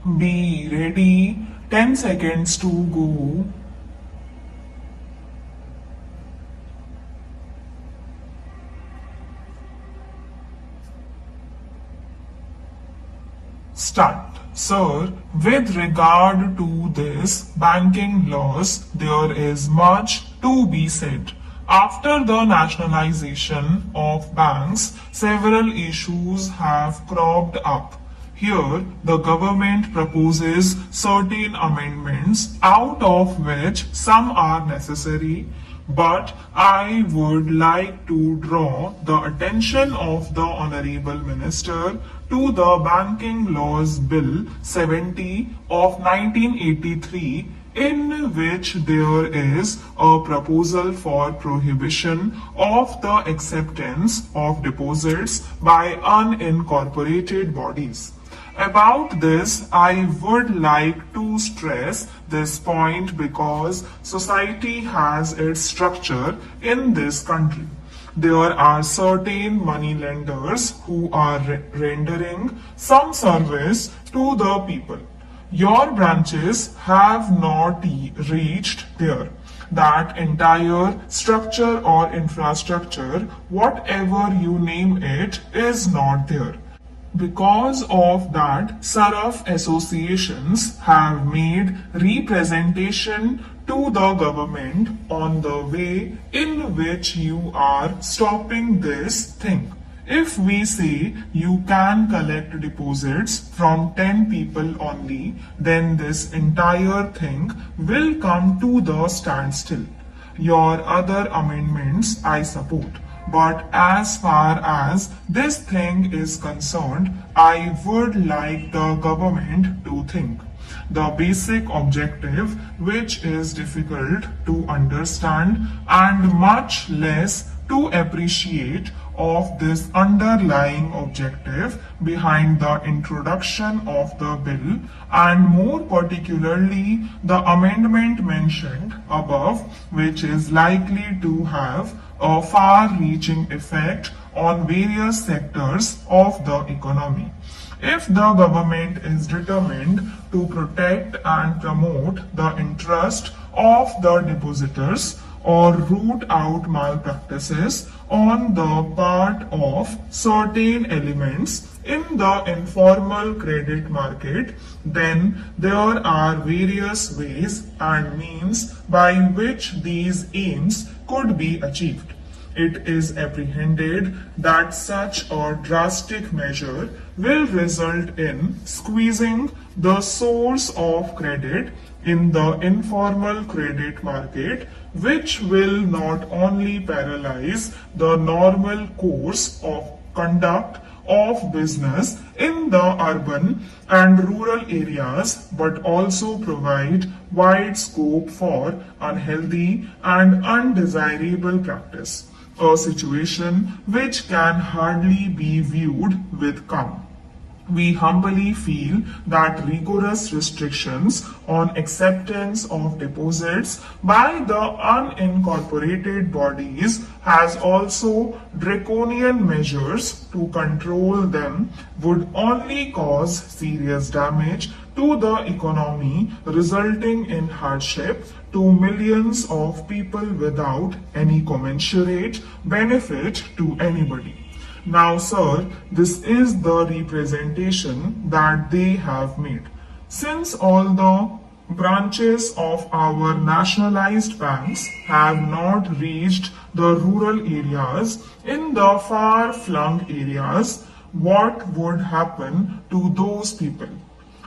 Be ready. 10 seconds to go. Start. Sir, with regard to this banking laws, there is much to be said. After the nationalization of banks, several issues have cropped up. Here, the government proposes certain amendments, out of which some are necessary, but I would like to draw the attention of the Honorable Minister to the Banking Laws Bill 70 of 1983, in which there is a proposal for prohibition of the acceptance of deposits by unincorporated bodies. About this, I would like to stress this point because society has its structure in this country. There are certain money lenders who are rendering some service to the people. Your branches have not reached there. That entire structure or infrastructure, whatever you name it, is not there. Because of that, Saraf associations have made representation to the government on the way in which you are stopping this thing. If we say you can collect deposits from 10 people only, then this entire thing will come to the standstill. Your other amendments I support. But as far as this thing is concerned, I would like the government to think. The basic objective, which is difficult to understand and much less to appreciate, of this underlying objective behind the introduction of the bill, and more particularly the amendment mentioned above, which is likely to have a far-reaching effect on various sectors of the economy. If the government is determined to protect and promote the interest of the depositors or root out malpractices on the part of certain elements in the informal credit market, then there are various ways and means by which these aims could be achieved. It is apprehended that such a drastic measure will result in squeezing the source of credit in the informal credit market, which will not only paralyze the normal course of conduct of business in the urban and rural areas, but also provide wide scope for unhealthy and undesirable practice, a situation which can hardly be viewed with calm. We humbly feel that rigorous restrictions on acceptance of deposits by the unincorporated bodies, as also draconian measures to control them, would only cause serious damage to the economy, resulting in hardship to millions of people without any commensurate benefit to anybody. Now, sir, this is the representation that they have made. Since all the branches of our nationalized banks have not reached the rural areas, in the far-flung areas, what would happen to those people?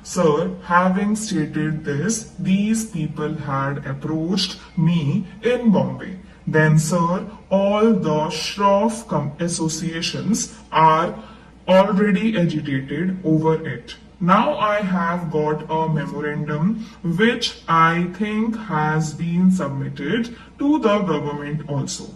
Sir, having stated this, these people had approached me in Bombay. Then, sir, all the shroff associations are already agitated over it. Now I have got a memorandum which I think has been submitted to the government also.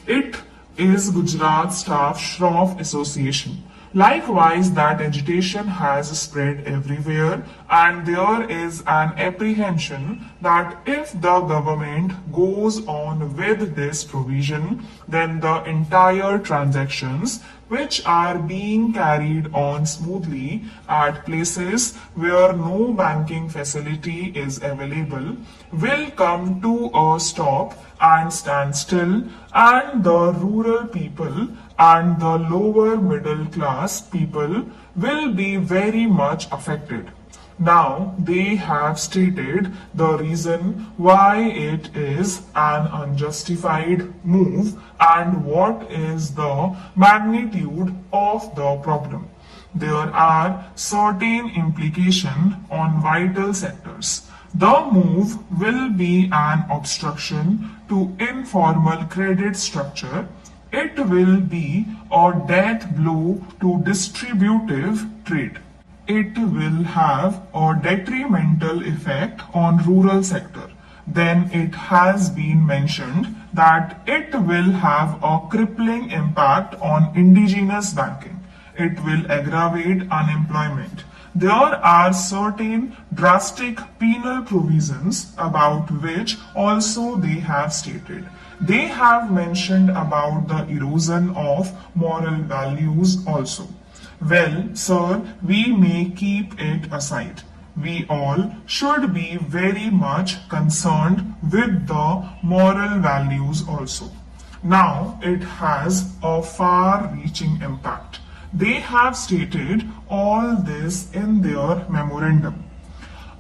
It is Gujarat Staff Shroff Association. Likewise, that agitation has spread everywhere, and there is an apprehension that if the government goes on with this provision, then the entire transactions which are being carried on smoothly at places where no banking facility is available will come to a stop and stand still, and the rural people and the lower middle class people will be very much affected. Now they have stated the reason why it is an unjustified move and what is the magnitude of the problem. There are certain implications on vital sectors. The move will be an obstruction to informal credit structure. It will be a death blow to distributive trade. It will have a detrimental effect on rural sector. Then it has been mentioned that it will have a crippling impact on indigenous banking. It will aggravate unemployment. There are certain drastic penal provisions about which also they have stated. They have mentioned about the erosion of moral values also. Well, sir, we may keep it aside. We all should be very much concerned with the moral values also. Now it has a far reaching impact. They have stated all this in their memorandum.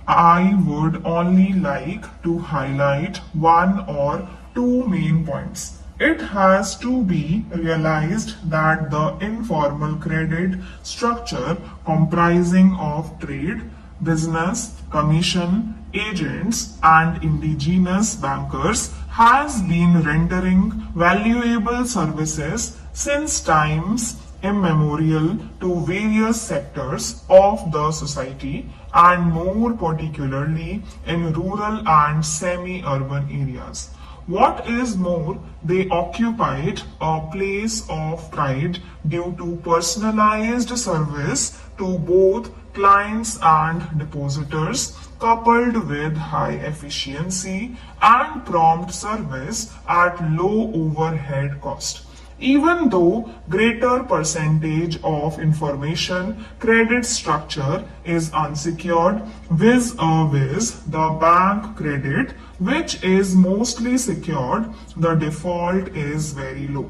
I would only like to highlight one or two main points. It has to be realized that the informal credit structure comprising of trade, business, commission, agents, and indigenous bankers has been rendering valuable services since times immemorial to various sectors of the society and more particularly in rural and semi-urban areas. What is more, they occupied a place of pride due to personalized service to both clients and depositors, coupled with high efficiency and prompt service at low overhead cost. Even though greater percentage of information credit structure is unsecured vis-a-vis the bank credit, which is mostly secured, the default is very low.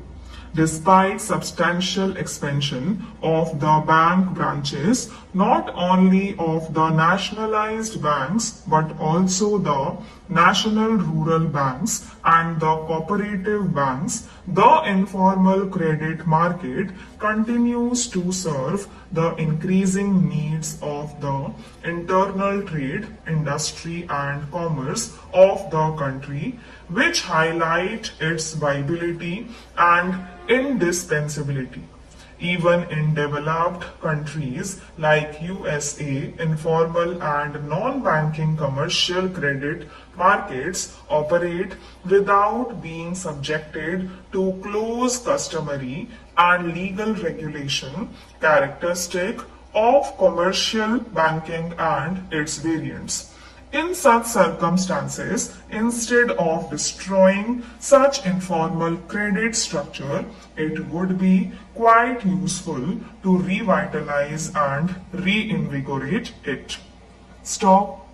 Despite substantial expansion of the bank branches, not only of the nationalized banks but also the national rural banks and the cooperative banks, the informal credit market continues to serve the increasing needs of the internal trade, industry and commerce of the country, which highlight its viability and indispensability. Even in developed countries like USA, informal and non-banking commercial credit markets operate without being subjected to close customary and legal regulation characteristic of commercial banking and its variants. In such circumstances, instead of destroying such informal credit structure, it would be quite useful to revitalize and reinvigorate it. Stop